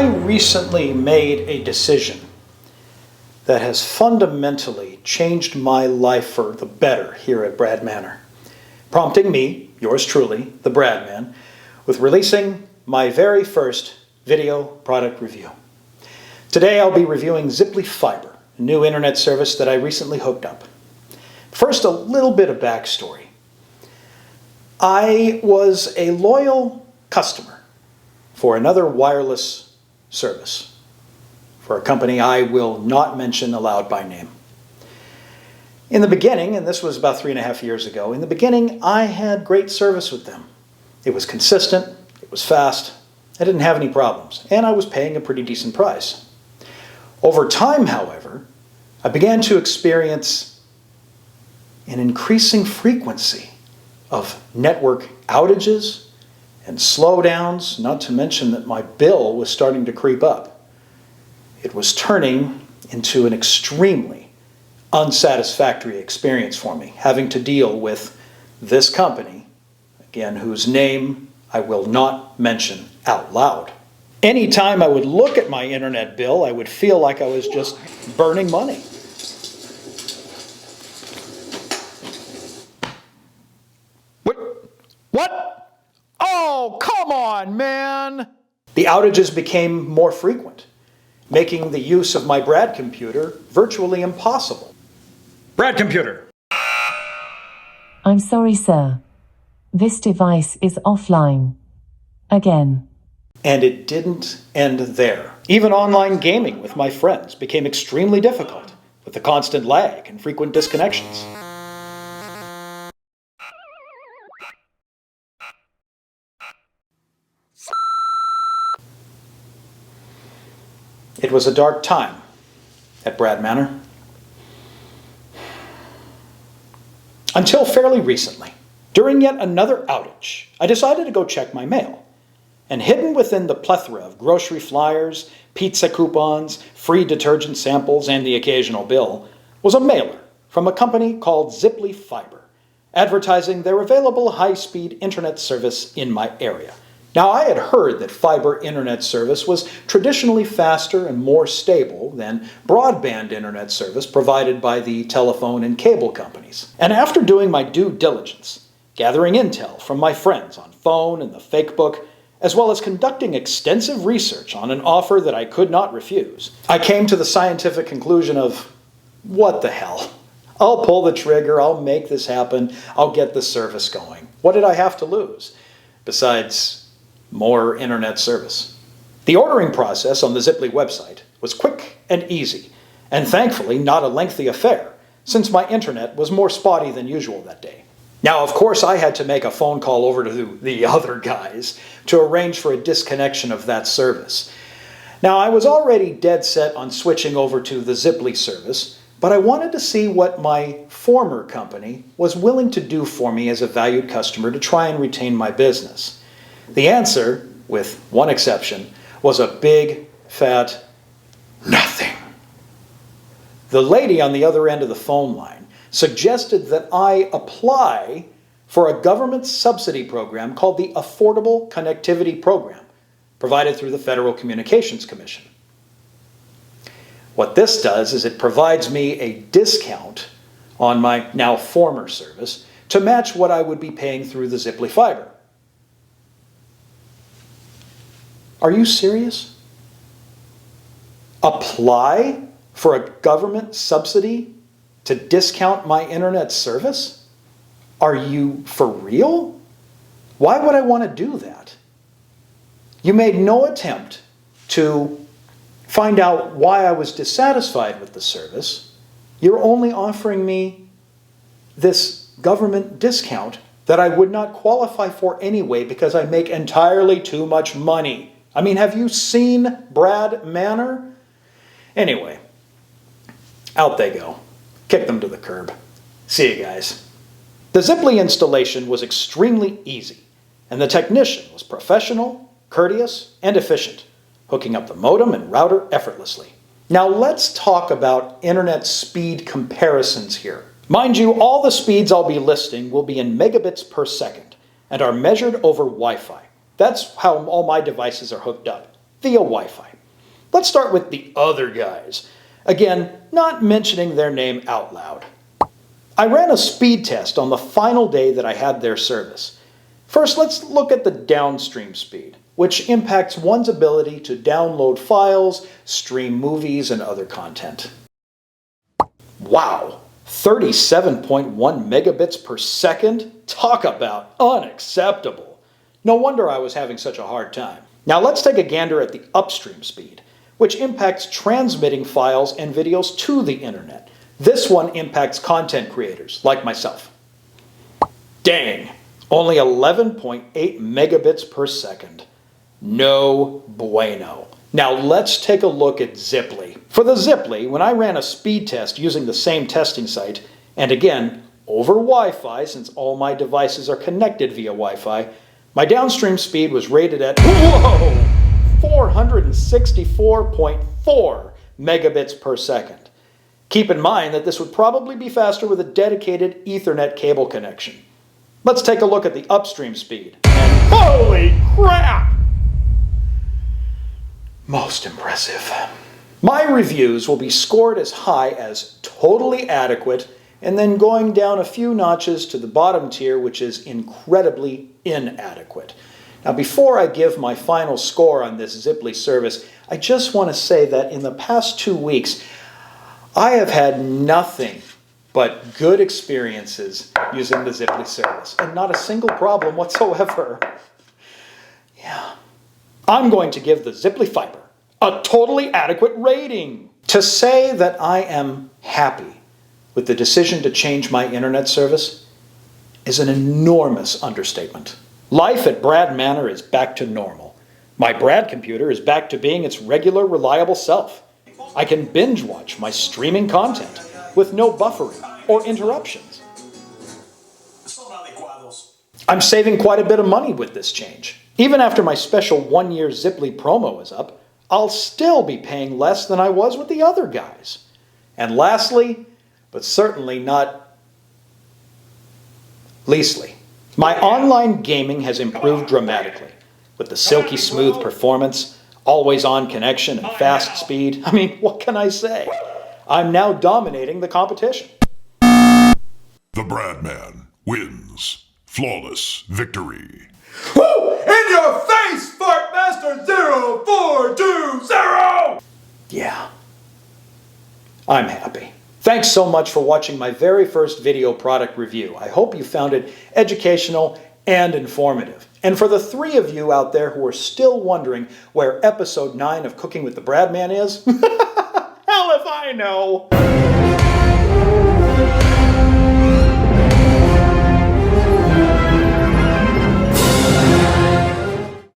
I recently made a decision that has fundamentally changed my life for the better here at Bradman, prompting me, yours truly, the Bradman, with releasing my very first video product review. Today I'll be reviewing Ziply Fiber, a new internet service that I recently hooked up. First, a little bit of backstory. I was a loyal customer for another wireless service, for a company I will not mention aloud by name. In the beginning, and this was about 3.5 years ago, in the beginning I had great service with them. It was consistent, it was fast, I didn't have any problems, and I was paying a pretty decent price. Over time, however, I began to experience an increasing frequency of network outages and slowdowns, not to mention that my bill was starting to creep up. It was turning into an extremely unsatisfactory experience for me, having to deal with this company, again, whose name I will not mention out loud. Anytime I would look at my internet bill, I would feel like I was just burning money. What? Oh, come on, man! The outages became more frequent, making the use of my Brad computer virtually impossible. Brad computer! I'm sorry, sir. This device is offline. Again. And it didn't end there. Even online gaming with my friends became extremely difficult, with the constant lag and frequent disconnections. It was a dark time at Bradman. Until fairly recently. During yet another outage, I decided to go check my mail. And hidden within the plethora of grocery flyers, pizza coupons, free detergent samples, and the occasional bill was a mailer from a company called Ziply Fiber, advertising their available high-speed internet service in my area. Now, I had heard that fiber internet service was traditionally faster and more stable than broadband internet service provided by the telephone and cable companies. And after doing my due diligence, gathering intel from my friends on phone and the fake book, as well as conducting extensive research on an offer that I could not refuse, I came to the scientific conclusion of, what the hell? I'll pull the trigger, I'll make this happen, I'll get the service going. What did I have to lose? Besides more internet service. The ordering process on the Ziply website was quick and easy, and thankfully not a lengthy affair, since my internet was more spotty than usual that day. Now, of course, I had to make a phone call over to the other guys to arrange for a disconnection of that service. Now, I was already dead set on switching over to the Ziply service, but I wanted to see what my former company was willing to do for me as a valued customer to try and retain my business. The answer, with one exception, was a big, fat nothing. The lady on the other end of the phone line suggested that I apply for a government subsidy program called the Affordable Connectivity Program, provided through the Federal Communications Commission. What this does is it provides me a discount on my now former service to match what I would be paying through the Ziply Fiber. Are you serious? Apply for a government subsidy to discount my internet service? Are you for real? Why would I want to do that? You made no attempt to find out why I was dissatisfied with the service. You're only offering me this government discount that I would not qualify for anyway because I make entirely too much money. I mean, have you seen Bradman? Anyway, out they go. Kick them to the curb. See you guys. The Ziply installation was extremely easy, and the technician was professional, courteous, and efficient, hooking up the modem and router effortlessly. Now let's talk about internet speed comparisons here. Mind you, all the speeds I'll be listing will be in megabits per second and are measured over Wi-Fi. That's how all my devices are hooked up, via Wi-Fi. Let's start with the other guys. Again, not mentioning their name out loud. I ran a speed test on the final day that I had their service. First, let's look at the downstream speed, which impacts one's ability to download files, stream movies, and other content. Wow, 37.1 megabits per second? Talk about unacceptable. No wonder I was having such a hard time. Now let's take a gander at the upstream speed, which impacts transmitting files and videos to the internet. This one impacts content creators, like myself. Dang, only 11.8 megabits per second. No bueno. Now let's take a look at Ziply. For the Ziply, when I ran a speed test using the same testing site, and again, over Wi-Fi since all my devices are connected via Wi-Fi, my downstream speed was rated at, 464.4 megabits per second. Keep in mind that this would probably be faster with a dedicated Ethernet cable connection. Let's take a look at the upstream speed. And holy crap! Most impressive. My reviews will be scored as high as totally adequate, and then going down a few notches to the bottom tier, which is incredibly inadequate. Now, before I give my final score on this Ziply service, I just want to say that in the past 2 weeks, I have had nothing but good experiences using the Ziply service, and not a single problem whatsoever. Yeah. I'm going to give the Ziply Fiber a totally adequate rating. To say that I am happy with the decision to change my internet service is an enormous understatement. Life at Brad Manor is back to normal. My Brad computer is back to being its regular, reliable self. I can binge watch my streaming content with no buffering or interruptions. I'm saving quite a bit of money with this change. Even after my special 1-year Ziply promo is up, I'll still be paying less than I was with the other guys. And lastly, but certainly not leastly, my online gaming has improved dramatically. With the silky smooth performance, always-on connection, and fast speed, I mean, what can I say? I'm now dominating the competition. The Bradman wins. Flawless victory. Woo! In your face, Fartmaster 0420! Yeah, I'm happy. Thanks so much for watching my very first video product review. I hope you found it educational and informative. And for the 3 of you out there who are still wondering where episode 9 of Cooking with the Bradman is, hell if I know.